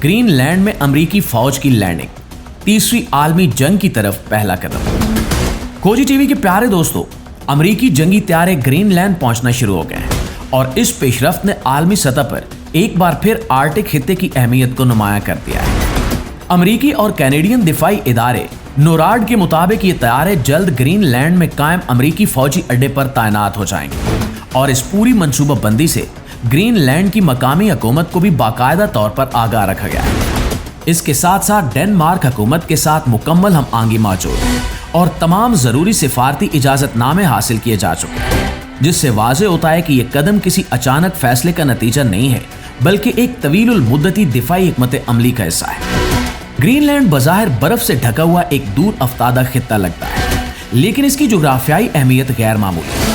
Green land में अमेरिकी फौज की लैंडिंग, तीसरी आलमी जंग की तरफ पहला कदम। खोजी टीवी के प्यारे दोस्तों, अमेरिकी जंगी त्यारे ग्रीनलैंड पहुंचना शुरू हो गए हैं और इस पेशरफ्त ने आलमी सतह पर एक बार फिर आर्कटिक खित्ते की अहमियत को नुमाया कर दिया है। अमेरिकी और कैनेडियन दिफाई इदारे नोराड के मुताबिक ये तैयारे जल्द ग्रीनलैंड में कायम अमेरिकी फौजी अड्डे पर तैनात हो जाएंगे और इस पूरी मंसूबाबंदी से ग्रीनलैंड की मकामी हुकूमत को भी बाकायदा तौर पर आगाह रखा गया है। इसके साथ साथ डेनमार्क हुकूमत के साथ मुकम्मल हम आंगी मौजूद है और तमाम जरूरी सिफारती इजाजतनामे हासिल किए जा चुके हैं, जिससे वाज़ेह होता है कि यह कदम किसी अचानक फैसले का नतीजा नहीं है, बल्कि एक तवीलुल मुद्दती दिफाई हिकमत अमली का हिस्सा है। ग्रीनलैंड बज़ाहिर बर्फ से ढका हुआ एक दूर अफ्तादा खित्ता लगता है, लेकिन इसकी जोग्राफियाई अहमियत गैर मामूली है।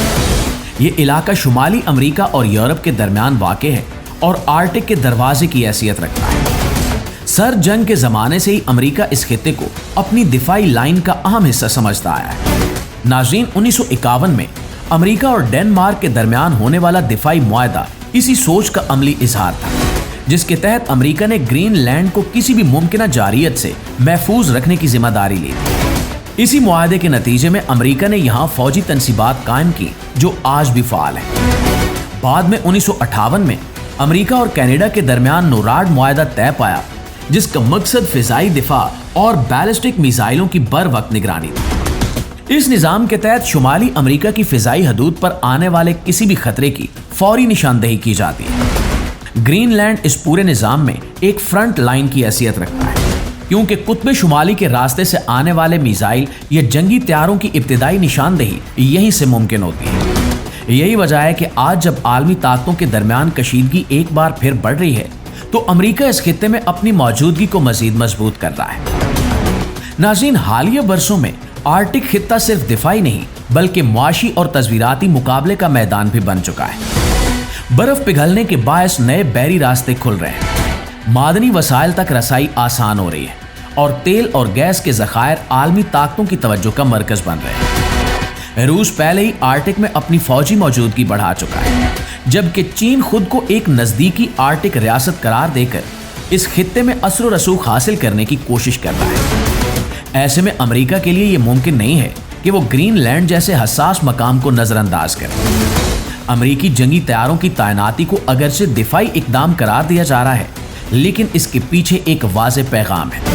ये इलाका शुमाली अमेरिका और यूरोप के दरमियान वाक़ है और आर्कटिक के दरवाजे की हैसियत रखता है। सर जंग के ज़माने से ही अमेरिका इस खित्ते को अपनी दिफाई लाइन का अहम हिस्सा समझता आया है। नाज़रीन, 1951 में अमेरिका और डेनमार्क के दरमियान होने वाला दिफाई मुआहदा इसी सोच का अमली इजहार था, जिसके तहत अमेरिका ने ग्रीनलैंड को किसी भी मुमकिन जारियत से महफूज रखने की जिम्मेदारी ली थी। इसी मुआहदे के नतीजे में अमेरिका ने यहाँ फौजी तनसीबात कायम की जो आज भी फाल है। बाद में 1958 में अमेरिका और कनाडा के दरमियान नोराड मुआहदा तय पाया, जिसका मकसद फिजाई दिफा और बैलिस्टिक मिसाइलों की बर वक्त निगरानी थी। इस निज़ाम के तहत शुमाली अमेरिका की फिजाई हदूद पर आने वाले किसी भी खतरे की फौरी निशानदेही की जाती है। ग्रीनलैंड इस पूरे निज़ाम में एक फ्रंट लाइन की हैसियत रखता है, क्योंकि कुतुब शुमाली के रास्ते से आने वाले मिसाइल या जंगी तैयारों की इब्तिदाई निशानदेही यहीं से मुमकिन होती है। यही वजह है कि आज जब आलमी ताकतों के दरमियान कशीदगी एक बार फिर बढ़ रही है, तो अमेरिका इस खित्ते में अपनी मौजूदगी को मजीद मजबूत कर रहा है। नाज़रीन, हालिया बरसों में आर्कटिक खित्ता सिर्फ दिफाई नहीं, बल्कि मुआशी और तस्वीराती मुकाबले का मैदान भी बन चुका है। बर्फ पिघलने के बायस नए बहरी रास्ते खुल रहे हैं, मादनी वसाइल तक रसाई आसान हो रही है और तेल और गैस के ज़खायर आलमी ताकतों की तवज्जो का मरकज बन रहे हैं। रूस पहले ही आर्कटिक में अपनी फौजी मौजूदगी बढ़ा चुका है, जबकि चीन खुद को एक नज़दीकी आर्कटिक रियासत करार देकर इस खित्ते में असर रसूख हासिल करने की कोशिश कर रहा है। ऐसे में अमेरिका के लिए ये मुमकिन नहीं है कि वो ग्रीनलैंड जैसे हसास मकाम को नज़रअंदाज करे। अमेरिकी जंगी तैयारों की तैनाती को अगरचे दिफाई इकदाम करार दिया जा रहा है, लेकिन इसके पीछे एक वाज़ेह पैगाम है।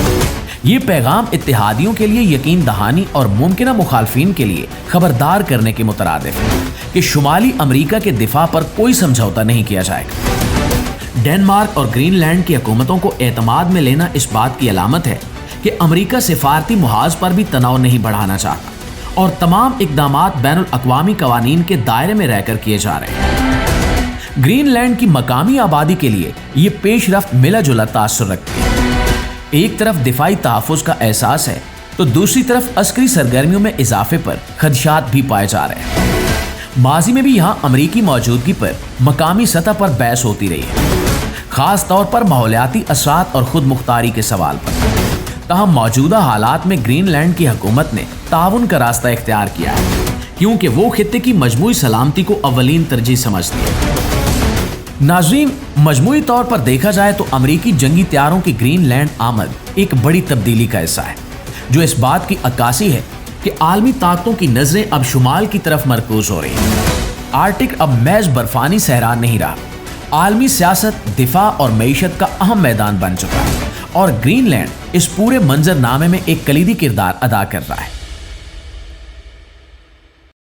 ये पैगाम इत्तेहादियों के लिए यकीन दहानी और मुमकिन मुखालफिन के लिए खबरदार करने के मुतरादिफ है कि शुमाली अमेरिका के दिफा पर कोई समझौता नहीं किया जाएगा। डेनमार्क और ग्रीनलैंड की हुकूमतों को एतमाद में लेना इस बात की अलामत है कि अमेरिका सिफारती मुहाज पर भी तनाव नहीं बढ़ाना चाहता और तमाम इकदामात बैनुल अक़वामी कवानीन के दायरे में रहकर किए जा रहे हैं। ग्रीनलैंड की मकामी आबादी के लिए ये पेशरफ्त मिला जुला तासुर रखती है। एक तरफ दिफाई तहफ़्फ़ुज़ का एहसास है, तो दूसरी तरफ अस्करी सरगर्मियों में इजाफे पर खदशात भी पाए जा रहे हैं। माजी में भी यहाँ अमेरिकी मौजूदगी पर मकामी सतह पर बहस होती रही है, ख़ास तौर पर माहौलियाती असरात और खुद मुख्तारी के सवाल पर। ताहम मौजूदा हालात में ग्रीनलैंड की हुकूमत ने ताउन का रास्ता इख्तियार किया है, क्योंकि वो खित्ते की मजमूई सलामती को अव्वलीन तरजीह समझती है। नाज़रीन, मजमूई तौर पर देखा जाए तो अमेरिकी जंगी तैयारों की ग्रीनलैंड आमद एक बड़ी तब्दीली का हिस्सा है, जो इस बात की अक्कासी है कि आलमी ताकतों की नजरें अब शुमाल की तरफ मरकूज हो रही हैं। आर्कटिक अब महज बर्फानी सहरा नहीं रहा, आलमी सियासत, दिफा और मईशत का अहम मैदान बन चुका है और ग्रीनलैंड इस पूरे मंजरनामे में एक कलीदी किरदार अदा कर रहा है।